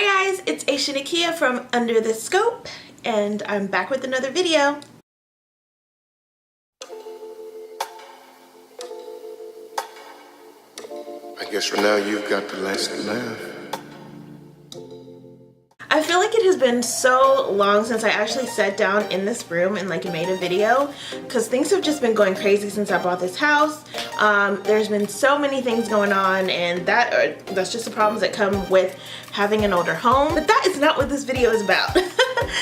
Hi guys, it's Aisha Nikkea from Under the Scope, and I'm back with another video. I guess for now you've got the last laugh. I feel like it has been so long since I actually sat down in this room and made a video, because things have just been going crazy since I bought this house. There's been so many things going on, and that's just the problems that come with having an older home. But that is not what this video is about.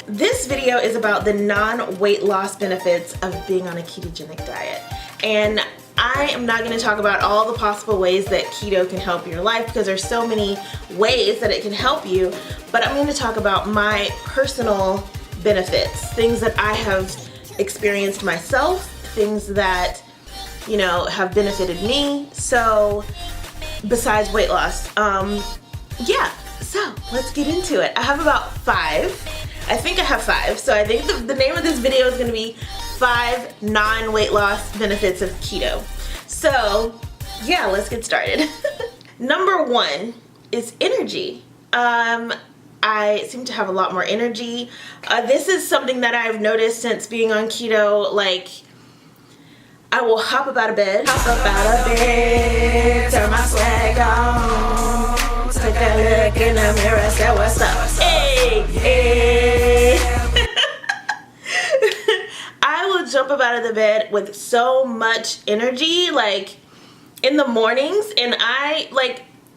This video is about the non-weight loss benefits of being on a ketogenic diet. And I am not going to talk about all the possible ways that keto can help your life, because there's so many ways that it can help you, but I'm going to talk about my personal benefits, things that I have experienced myself, things that, you know, have benefited me. So besides weight loss, yeah, so let's get into it. I have about 5. I think I have 5. So I think the name of this video is going to be 5 non-weight loss benefits of keto. So yeah, let's get started. Number 1 is energy. I seem to have a lot more energy. This is something that I've noticed since being on keto. Like, I will hop up out of bed, turn my swag on, take a look in the mirror, say what's up, hey, hey. I will jump up out of the bed with so much energy, like in the mornings, and I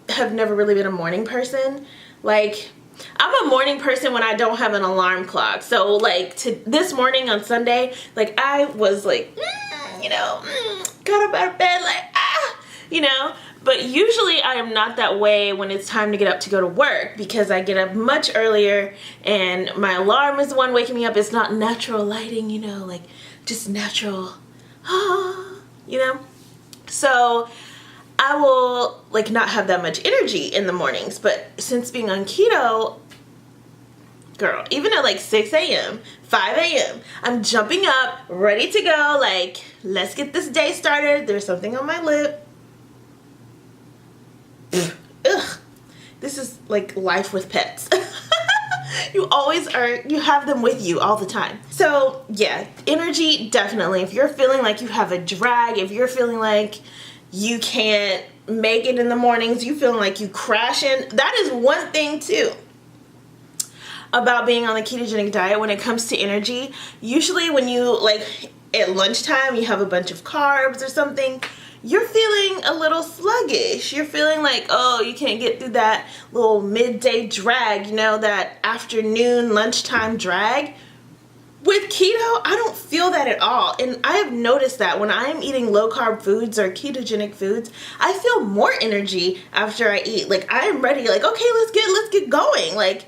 have never really been a morning person. Like, I'm a morning person when I don't have an alarm clock. So this morning on Sunday, I was got up out of bed but usually I am not that way when it's time to get up to go to work, because I get up much earlier and my alarm is the one waking me up. It's not natural lighting, just natural, So I will not have that much energy in the mornings. But since being on keto, girl, even at 6 a.m., 5 a.m., I'm jumping up, ready to go, let's get this day started. There's something on my lip. Ugh. This is like life with pets. You have them with you all the time. So yeah, energy, definitely. If you're feeling like you have a drag, if you're feeling like you can't make it in the mornings, you feeling like you crashing, that is one thing too about being on the ketogenic diet when it comes to energy. Usually when you at lunchtime you have a bunch of carbs or something, you're feeling a little sluggish. You're feeling like, oh, you can't get through that little midday drag, that afternoon lunchtime drag. With keto, I don't feel that at all. And I have noticed that when I'm eating low carb foods or ketogenic foods, I feel more energy after I eat. I am ready, okay, let's get going.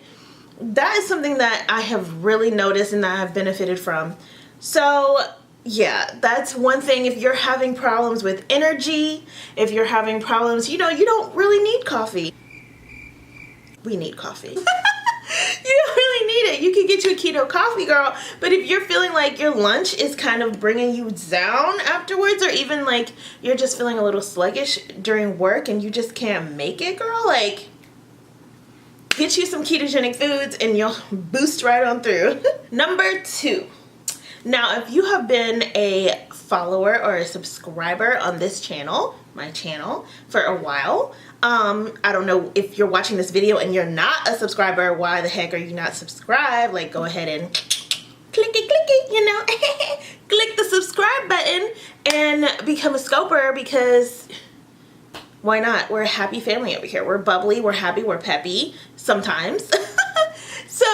That is something that I have really noticed and that I've benefited from. So yeah, that's one thing. If you're having problems with energy, if you're having problems, you don't really need coffee. We need coffee. You don't really need it. You can get you a keto coffee, girl. But if you're feeling like your lunch is kind of bringing you down afterwards, or even you're just feeling a little sluggish during work and you just can't make it, girl, get you some ketogenic foods and you'll boost right on through. Number 2. Now, if you have been a follower or a subscriber on this channel, my channel, for a while, I don't know if you're watching this video and you're not a subscriber, why the heck are you not subscribed? Go ahead and click it, click the subscribe button and become a scoper, because why not? We're a happy family over here. We're bubbly, we're happy, we're peppy sometimes. So,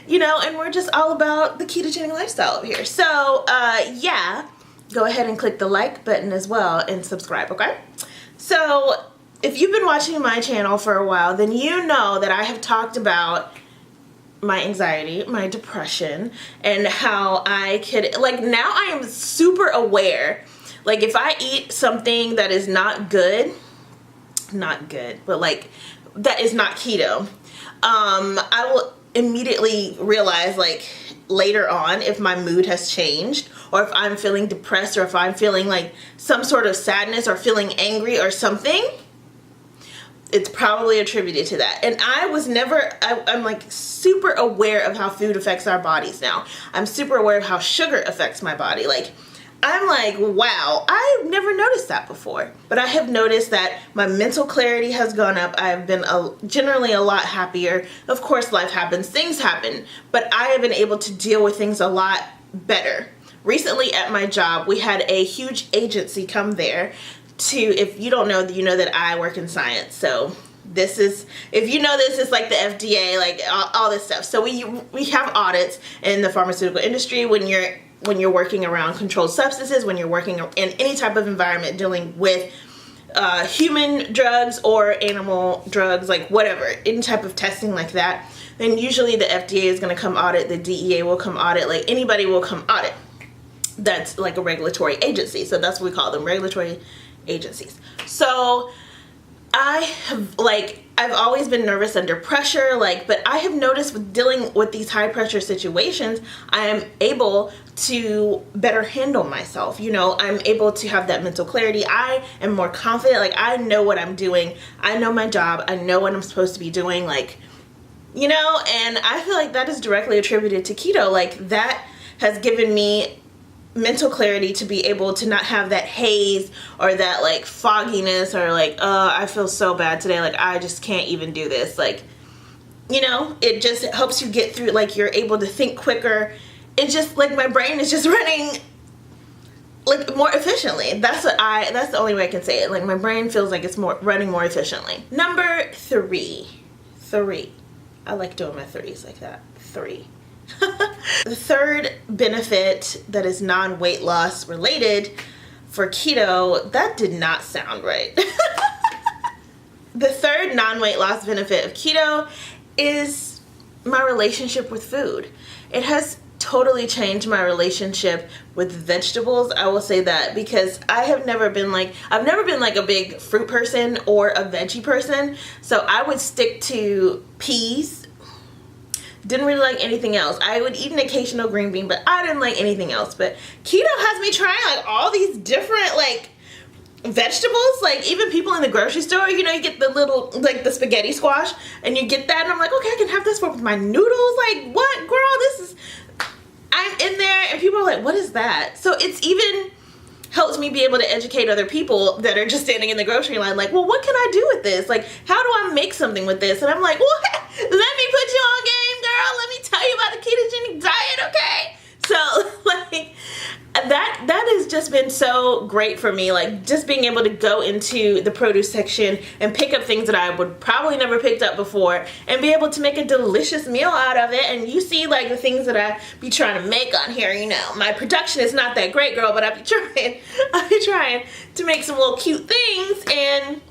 and we're just all about the ketogenic lifestyle over here. So, yeah, go ahead and click the like button as well and subscribe, okay? So, if you've been watching my channel for a while, then you know that I have talked about my anxiety, my depression, and how I could, now I am super aware. If I eat something that is not good, but that is not keto, I will immediately realize later on if my mood has changed, or if I'm feeling depressed, or if I'm feeling some sort of sadness or feeling angry or something. it's probably attributed to that. And I was never, I'm like super aware of how food affects our bodies now. I'm super aware of how sugar affects my body. Like, I'm like, wow, I've never noticed that before. But I have noticed that my mental clarity has gone up. I've been generally a lot happier. Of course, life happens, things happen, but I have been able to deal with things a lot better. Recently at my job, we had a huge agency come there to, if you don't know, you know that I work in science. So this is, if you know this, it's like the FDA, like all this stuff. So we have audits in the pharmaceutical industry when you're working around controlled substances, when you're working in any type of environment dealing with human drugs or animal drugs, like whatever, any type of testing like that, then usually the FDA is going to come audit, the DEA will come audit, like anybody will come audit. That's like a regulatory agency. So that's what we call them, regulatory agencies. So I've always been nervous under pressure, but I have noticed with dealing with these high pressure situations, I am able to better handle myself. You know, I'm able to have that mental clarity. I am more confident. Like, I know what I'm doing. I know my job. I know what I'm supposed to be doing. Like, you know, and I feel like that is directly attributed to keto. Like, that has given me mental clarity to be able to not have that haze or that like fogginess or like, I feel so bad today, like I just can't even do this. Like, you know, it just helps you get through, like you're able to think quicker. It's just like my brain is just running like more efficiently. That's the only way I can say it. Like, my brain feels like it's running more efficiently. Number three. I like doing my threes like that. 3. The third benefit that is non-weight loss related for keto, that did not sound right. The third non-weight loss benefit of keto is my relationship with food. It has totally changed my relationship with vegetables. I will say that, because I've never been like a big fruit person or a veggie person. So I would stick to peas. Didn't really like anything else. I would eat an occasional green bean, but I didn't like anything else. But keto has me trying like all these different like vegetables. Like, even people in the grocery store, you know, you get the little, like the spaghetti squash, and you get that, and I'm like, okay, I can have this with my noodles. Like, what, girl? I'm in there, and people are like, what is that? So it's even helps me be able to educate other people that are just standing in the grocery line, like, well, what can I do with this? Like, how do I make something with this? And I'm like, what? Let me put you on game, girl. Let me tell you about the ketogenic diet, okay? So, like, that has just been so great for me. Like, just being able to go into the produce section and pick up things that I would probably never picked up before and be able to make a delicious meal out of it. And you see, like, the things that I be trying to make on here, you know. My production is not that great, girl, but I be trying to make some little cute things. And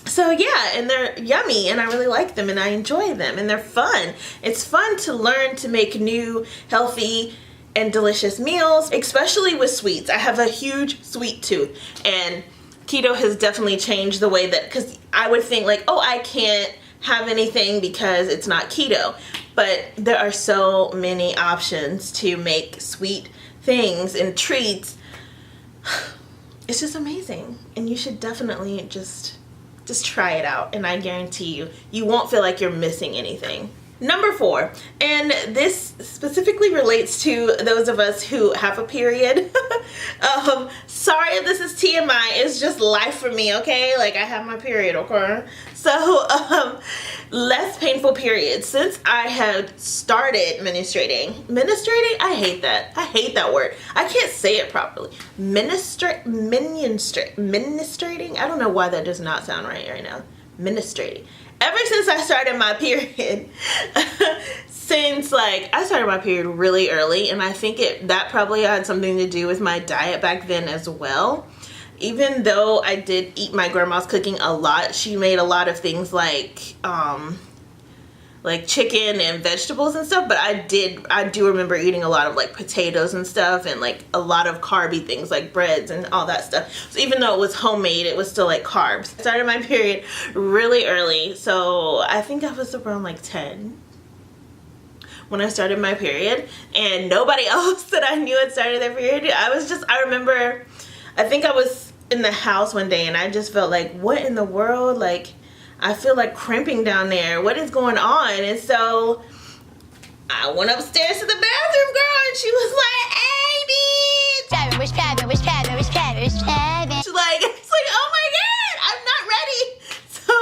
so yeah, and they're yummy, and I really like them, and I enjoy them, and they're fun. It's fun to learn to make new, healthy, and delicious meals, especially with sweets. I have a huge sweet tooth, and keto has definitely changed the way that, because I would think like, oh, I can't have anything because it's not keto, but there are so many options to make sweet things and treats. It's just amazing, and you should definitely just try it out, and I guarantee you won't feel like you're missing anything. Number 4, and this specifically relates to those of us who have a period. Sorry if this is TMI, it's just life for me, okay? Like, I have my period, okay? So, less painful periods. Since I had started ministrating, I hate that word. I can't say it properly. Ministrating? I don't know why that does not sound right now. Ministrating. Ever since I started my period, I started my period really early, and I think that probably had something to do with my diet back then as well. Even though I did eat my grandma's cooking a lot, she made a lot of things like chicken and vegetables and stuff, but I do remember eating a lot of like potatoes and stuff, and like a lot of carby things like breads and all that stuff. So even though it was homemade, it was still like carbs. I started my period really early, so I think I was around like 10 when I started my period, and nobody else that I knew had started their period. I remember, I think I was in the house one day, and I just felt like, what in the world? Like, I feel like cramping down there. What is going on? And so I went upstairs to the bathroom, girl, and she was like, hey, bitch. What's poppin', what's poppin', what's poppin', what's poppin'? It's like, oh my God, I'm not ready. So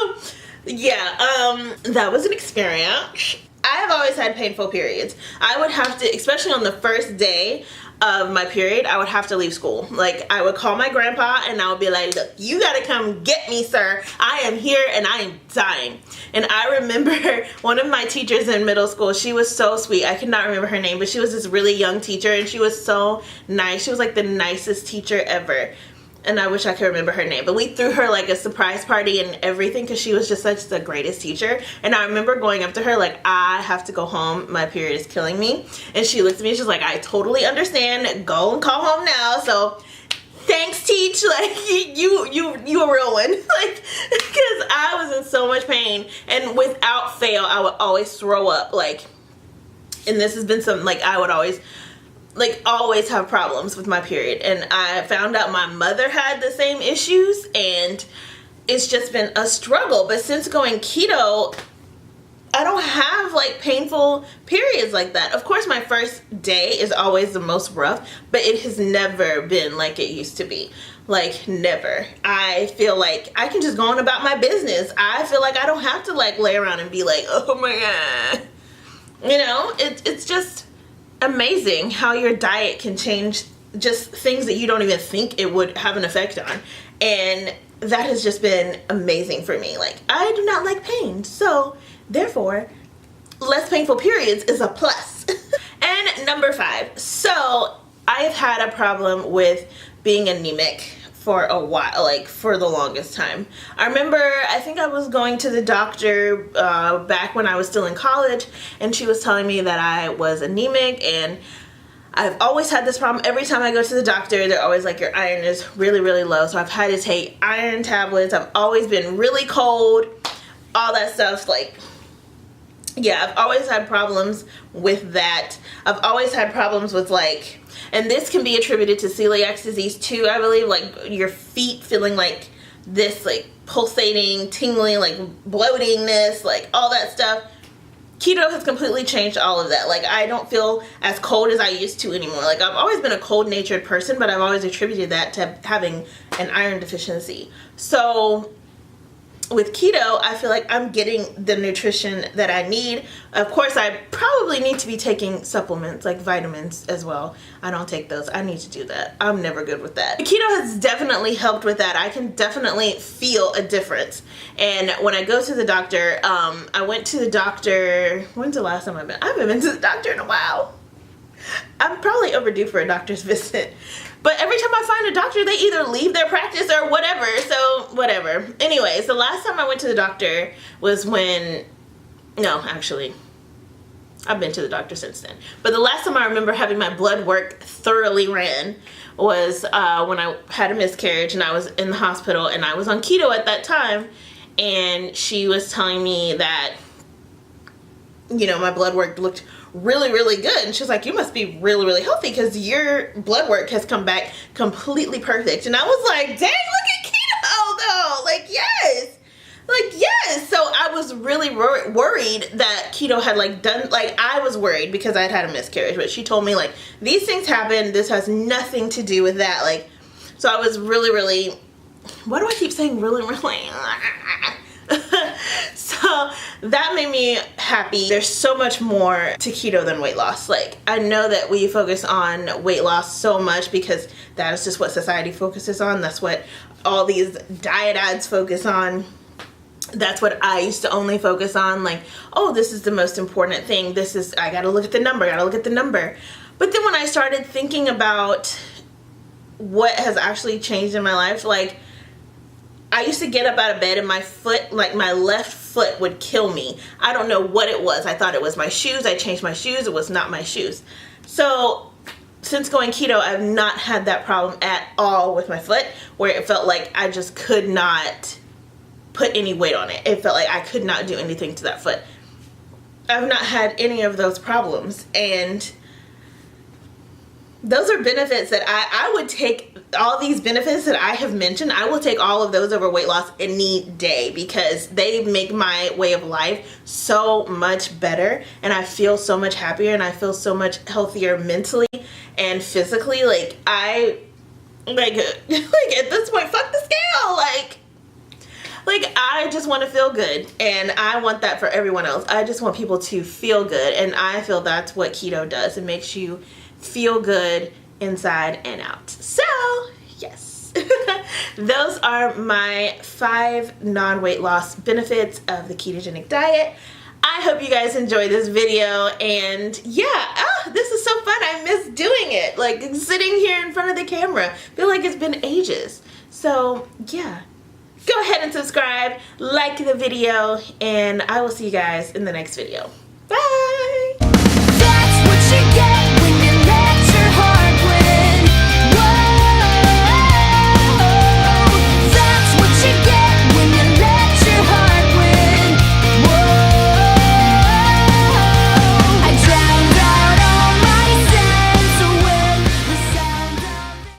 yeah, that was an experience. I have always had painful periods. I would have to, especially on the first day of my period, I would have to leave school. Like, I would call my grandpa and I would be like, look, you gotta come get me, sir. I am here and I am dying. And I remember one of my teachers in middle school, she was so sweet. I could not remember her name, but she was this really young teacher and she was so nice. She was like the nicest teacher ever. And I wish I could remember her name, but we threw her like a surprise party and everything because she was just such the greatest teacher. And I remember going up to her like, I have to go home, my period is killing me. And she looked at me and she's like, I totally understand, go and call home now. So thanks, teach, like you a real one. Like, because I was in so much pain and without fail I would always throw up, like, and this has been something like I would always have problems with my period. And I found out my mother had the same issues and it's just been a struggle. But since going keto, I don't have like painful periods like that. Of course, my first day is always the most rough, but it has never been like it used to be. Like, never. I feel like I can just go on about my business. I feel like I don't have to like lay around and be like, oh my God. You know, it's just amazing how your diet can change just things that you don't even think it would have an effect on. And that has just been amazing for me. Like, I do not like pain, so therefore less painful periods is a plus. And number 5, so I've had a problem with being anemic for a while, like for the longest time. I remember, I think I was going to the doctor back when I was still in college, and she was telling me that I was anemic, and I've always had this problem. Every time I go to the doctor, they're always like, your iron is really, really low. So I've had to take iron tablets. I've always been really cold, all that stuff. Like, yeah, I've always had problems with that. I've always had problems with like, and this can be attributed to celiac disease too, I believe, like your feet feeling like this, like pulsating, tingling, like bloatingness, like all that stuff. Keto has completely changed all of that. Like, I don't feel as cold as I used to anymore. Like, I've always been a cold-natured person, but I've always attributed that to having an iron deficiency. So with keto, I feel like I'm getting the nutrition that I need. Of course, I probably need to be taking supplements like vitamins as well. I don't take those. I need to do that. I'm never good with that. Keto has definitely helped with that. I can definitely feel a difference. And when I go to the doctor, I went to the doctor, when's the last time I've been? I haven't been to the doctor in a while. I'm probably overdue for a doctor's visit. But every time I find a doctor, they either leave their practice or whatever. So, whatever. Anyways, the last time I went to the doctor was when... No, actually. I've been to the doctor since then. But the last time I remember having my blood work thoroughly ran was when I had a miscarriage and I was in the hospital and I was on keto at that time. And she was telling me that, you know, my blood work looked really, really good. And she was like, you must be really, really healthy because your blood work has come back completely perfect. And I was like, dang, look at keto though. Like, yes. Like, yes. So I was really worried that keto had like done, like I was worried because I had a miscarriage, but she told me like, these things happen. This has nothing to do with that. Like, so I was really, really, why do I keep saying really, really? So that made me happy. There's so much more to keto than weight loss. Like, I know that we focus on weight loss so much because that is just what society focuses on. That's what all these diet ads focus on. That's what I used to only focus on. Like, oh, this is the most important thing. This is, I gotta look at the number, gotta look at the number. But then when I started thinking about what has actually changed in my life, like, I used to get up out of bed and my foot, like my left foot would kill me. I don't know what it was. I thought it was my shoes. I changed my shoes. It was not my shoes. So since going keto, I've not had that problem at all with my foot where it felt like I just could not put any weight on it. It felt like I could not do anything to that foot. I've not had any of those problems. And those are benefits that I would take. All these benefits that I have mentioned, I will take all of those over weight loss any day, because they make my way of life so much better, and I feel so much happier, and I feel so much healthier mentally and physically. Like I like at this point, fuck the scale. Like I just want to feel good, and I want that for everyone else. I just want people to feel good, and I feel that's what keto does. It makes you feel good inside and out. So yes, those are my 5 non-weight loss benefits of the ketogenic diet. I hope you guys enjoyed this video, and yeah, this is so fun. I miss doing it, like sitting here in front of the camera. Feel like it's been ages. So yeah, go ahead and subscribe, like the video, and I will see you guys in the next video.